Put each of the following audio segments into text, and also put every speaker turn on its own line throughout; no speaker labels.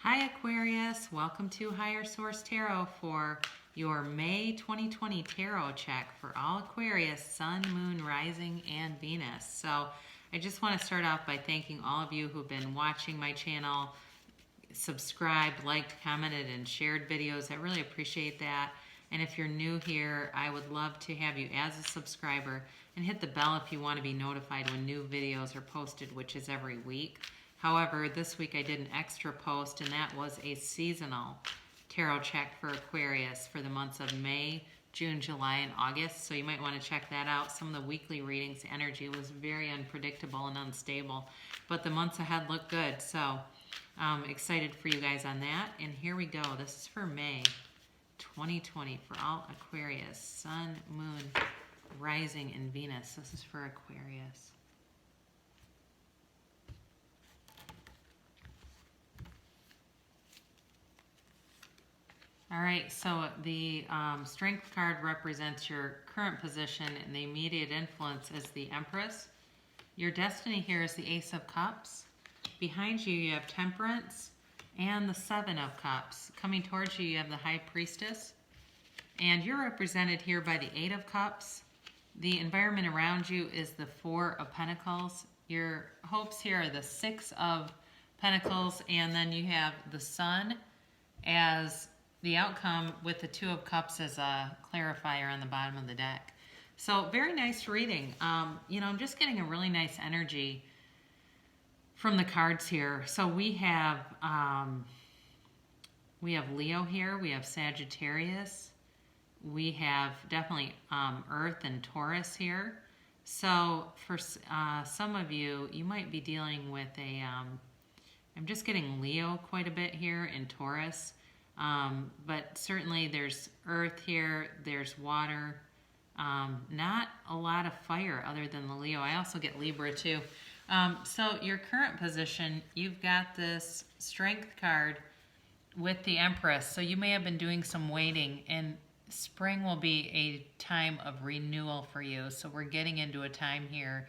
Hi Aquarius, welcome to Higher Source Tarot for your May 2020 tarot check for all Aquarius, Sun, Moon, Rising, and Venus. So I just want to start off by thanking all of you who've been watching my channel, subscribed, liked, commented, and shared videos. I really appreciate that. And if you're new here, I would love to have you as a subscriber and hit the bell if you want to be notified when new videos are posted, which is every week. However, this week I did an extra post, and that was a seasonal tarot check for Aquarius for the months of May, June, July, and August. So you might want to check that out. Some of the weekly readings, the energy was very unpredictable and unstable, but the months ahead look good. So I'm excited for you guys on that. And here we go. This is for May 2020 for all Aquarius, Sun, Moon, Rising, and Venus. This is for Aquarius. All right, so the Strength card represents your current position, and the immediate influence is the Empress. Your destiny here is the Ace of Cups. Behind you, you have Temperance and the Seven of Cups. Coming towards you, you have the High Priestess. And you're represented here by the Eight of Cups. The environment around you is the Four of Pentacles. Your hopes here are the Six of Pentacles, and then you have the Sun as the outcome with the Two of Cups as a clarifier on the bottom of the deck. So very nice reading. I'm just getting a really nice energy from the cards here. So we have Leo here, we have Sagittarius, we have definitely Earth and Taurus here. So for some of you, you might be dealing with I'm just getting Leo quite a bit here in Taurus. But certainly there's earth here, there's water, not a lot of fire other than the Leo. I also get Libra too. So your current position, you've got this Strength card with the Empress. So you may have been doing some waiting, and spring will be a time of renewal for you. So we're getting into a time here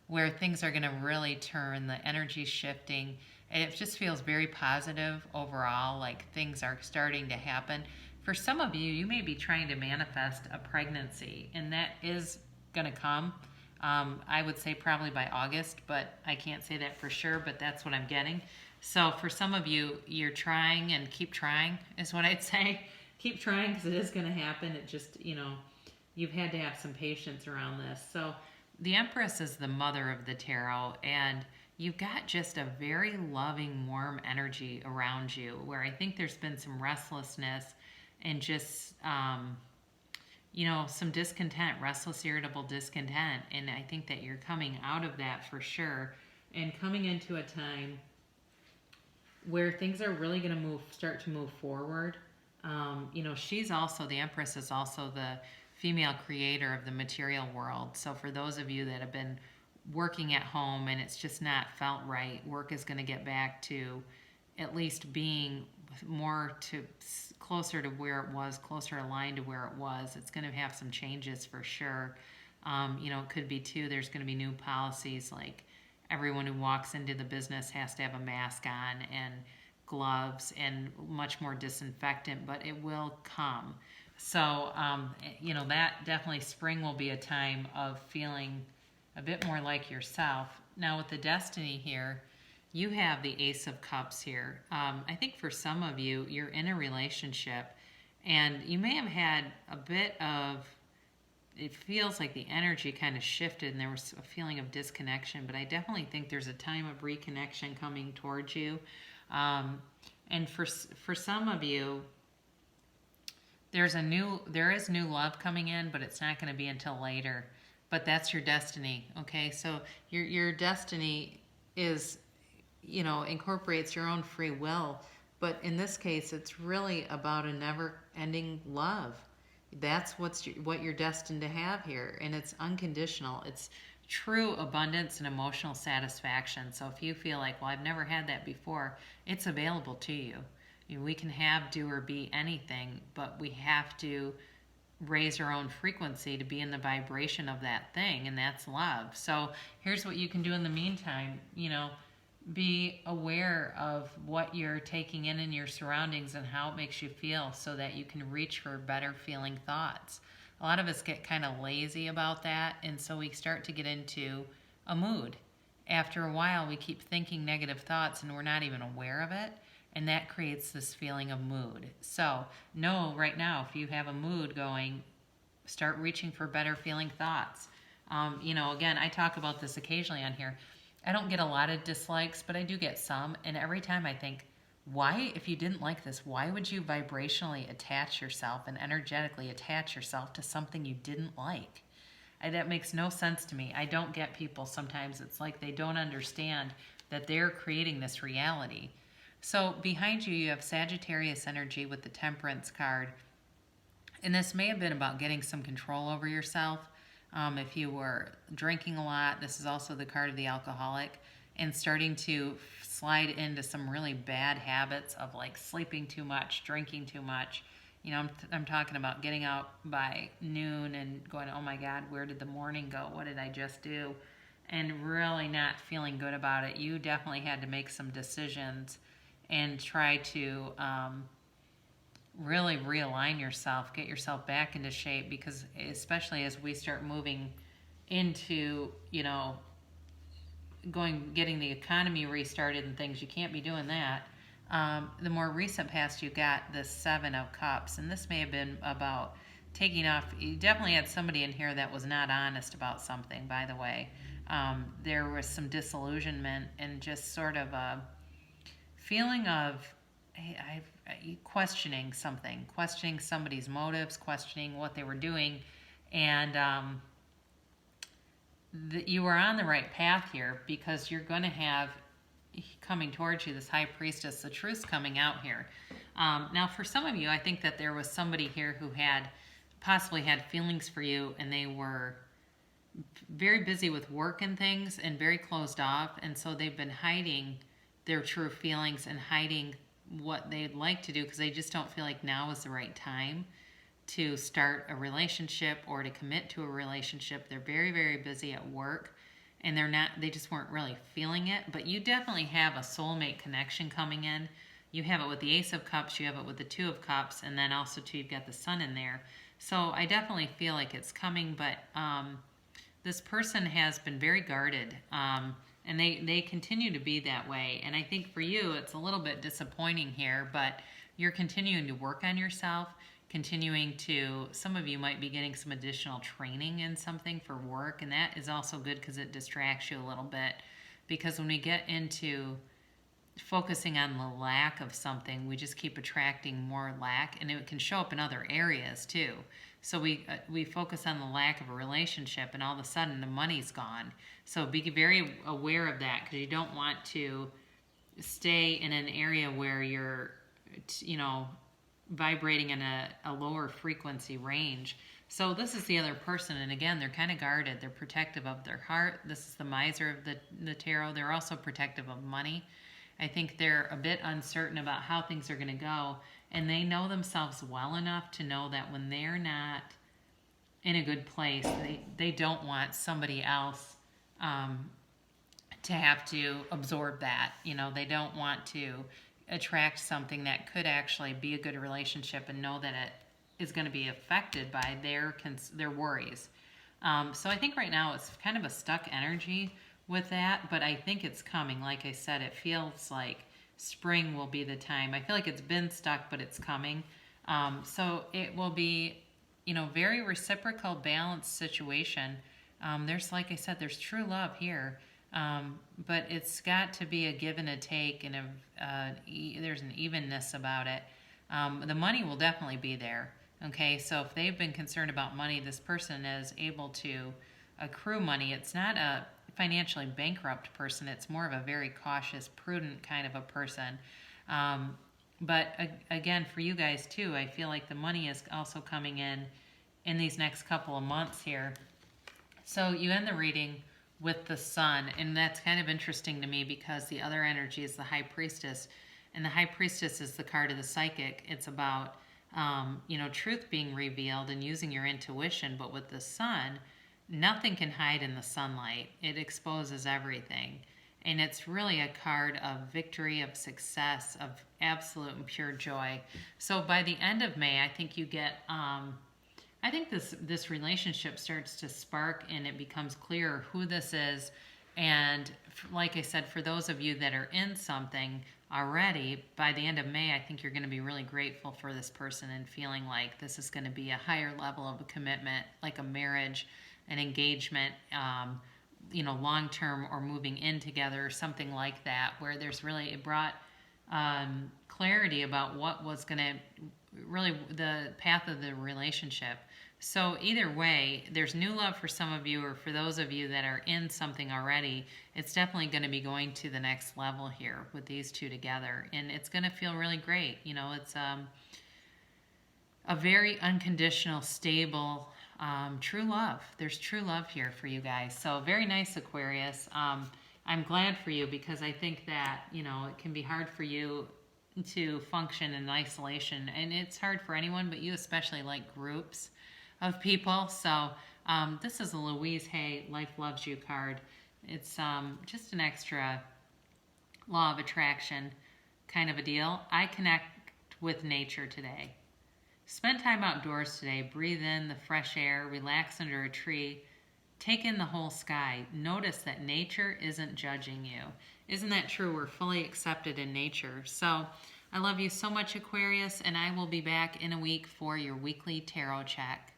where things are going to really turn, the energy's shifting. And it just feels very positive overall, like things are starting to happen. For some of you, you may be trying to manifest a pregnancy, and that is going to come. I would say probably by August, but I can't say that for sure, but that's what I'm getting. So for some of you, you're trying, and keep trying is what I'd say. Keep trying, because it is going to happen. It just, you've had to have some patience around this. So the Empress is the mother of the tarot, and you've got just a very loving, warm energy around you, where I think there's been some restlessness and just, some discontent, restless, irritable discontent. And I think that you're coming out of that for sure, and coming into a time where things are really going to start to move forward. She's also, the Empress is also the female creator of the material world. So for those of you that have been working at home and it's just not felt right, work is going to get back to at least being closer to where it was, closer aligned to where it was. It's going to have some changes for sure. It could be too, there's going to be new policies, like everyone who walks into the business has to have a mask on and gloves and much more disinfectant, but it will come. So, that definitely spring will be a time of feeling a bit more like yourself. Now with the destiny here, you have the Ace of Cups here. I think for some of you, you're in a relationship, and you may have had a bit of, it feels like the energy kind of shifted and there was a feeling of disconnection, but I definitely think there's a time of reconnection coming towards you. And for some of you, there is new love coming in, but it's not going to be until later. But that's your destiny, okay? So your destiny is, incorporates your own free will. But in this case, it's really about a never-ending love. That's what you're destined to have here. And it's unconditional. It's true abundance and emotional satisfaction. So if you feel like, well, I've never had that before, it's available to you. We can have, do, or be anything, but we have to raise our own frequency to be in the vibration of that thing, and that's love. So here's what you can do in the meantime. be aware of what you're taking in your surroundings and how it makes you feel so that you can reach for better feeling thoughts. A lot of us get kind of lazy about that, and so we start to get into a mood. After a while, we keep thinking negative thoughts and we're not even aware of it, and that creates this feeling of mood. So, know right now, if you have a mood going, start reaching for better feeling thoughts. Again, I talk about this occasionally on here. I don't get a lot of dislikes, but I do get some. And every time I think, why, if you didn't like this, why would you vibrationally attach yourself and energetically attach yourself to something you didn't like? That makes no sense to me. I don't get people sometimes. It's like they don't understand that they're creating this reality. So behind you, you have Sagittarius energy with the Temperance card. And this may have been about getting some control over yourself. If you were drinking a lot, this is also the card of the alcoholic, and starting to slide into some really bad habits of like sleeping too much, drinking too much. I'm talking about getting out by noon and going, oh my God, where did the morning go? What did I just do? And really not feeling good about it. You definitely had to make some decisions and try to really realign yourself, get yourself back into shape, because especially as we start moving into, getting the economy restarted and things, you can't be doing that. The more recent past, you got the Seven of Cups, and this may have been about taking off. You definitely had somebody in here that was not honest about something, by the way. There was some disillusionment and just sort of a feeling of questioning something, questioning somebody's motives, questioning what they were doing, and you are on the right path here, because you're going to have coming towards you this High Priestess, the truth's coming out here. Now, for some of you, I think that there was somebody here who had possibly had feelings for you, and they were very busy with work and things and very closed off, and so they've been hiding their true feelings and hiding what they'd like to do because they just don't feel like now is the right time to start a relationship or to commit to a relationship. They're very, very busy at work, and they just weren't really feeling it. But you definitely have a soulmate connection coming in. You have it with the Ace of Cups, you have it with the Two of Cups, and then also too, you've got the Sun in there. So I definitely feel like it's coming, but this person has been very guarded, and they continue to be that way. And I think for you, it's a little bit disappointing here, but you're continuing to work on yourself, some of you might be getting some additional training in something for work, and that is also good because it distracts you a little bit. Because when we get into focusing on the lack of something, we just keep attracting more lack, and it can show up in other areas too. So we focus on the lack of a relationship, and all of a sudden the money's gone. So be very aware of that, because you don't want to stay in an area where you're, vibrating in a lower frequency range. So this is the other person, and again, they're kind of guarded. They're protective of their heart. This is the Miser of the tarot. They're also protective of money. I think they're a bit uncertain about how things are going to go, and they know themselves well enough to know that when they're not in a good place, they don't want somebody else to have to absorb that. They don't want to attract something that could actually be a good relationship and know that it is going to be affected by their worries. So I think right now it's kind of a stuck energy with that, but I think it's coming. Like I said, it feels like spring will be the time. I feel like it's been stuck, but it's coming. So it will be, very reciprocal, balanced situation. There's, like I said, there's true love here. But it's got to be a give and a take, and there's an evenness about it. The money will definitely be there. Okay, so if they've been concerned about money, this person is able to accrue money. It's not a financially bankrupt person. It's more of a very cautious, prudent kind of a person. But again, for you guys too, I feel like the money is also coming in these next couple of months here. So you end the reading with the Sun, and that's kind of interesting to me because the other energy is the High Priestess, and the High Priestess is the card of the psychic. It's about truth being revealed and using your intuition. But with the Sun, nothing can hide in the sunlight. It exposes everything. And it's really a card of victory, of success, of absolute and pure joy. So by the end of May, I think you get, I think this relationship starts to spark, and it becomes clear who this is. And like I said, for those of you that are in something already, by the end of May, I think you're going to be really grateful for this person and feeling like this is going to be a higher level of a commitment, like a marriage, an engagement, long-term, or moving in together or something like that, where there's really, it brought clarity about what was going to really the path of the relationship. So either way, there's new love for some of you, or for those of you that are in something already, it's definitely going to be going to the next level here with these two together. And it's going to feel really great. It's a very unconditional, stable, true love. There's true love here for you guys. So very nice, Aquarius. I'm glad for you, because I think that, it can be hard for you to function in isolation. And it's hard for anyone, but you especially like groups of people. So this is a Louise Hay Life Loves You card. It's just an extra law of attraction kind of a deal. I connect with nature today. Spend time outdoors today. Breathe in the fresh air. Relax under a tree. Take in the whole sky. Notice that nature isn't judging you. Isn't that true? We're fully accepted in nature. So I love you so much, Aquarius, and I will be back in a week for your weekly tarot check.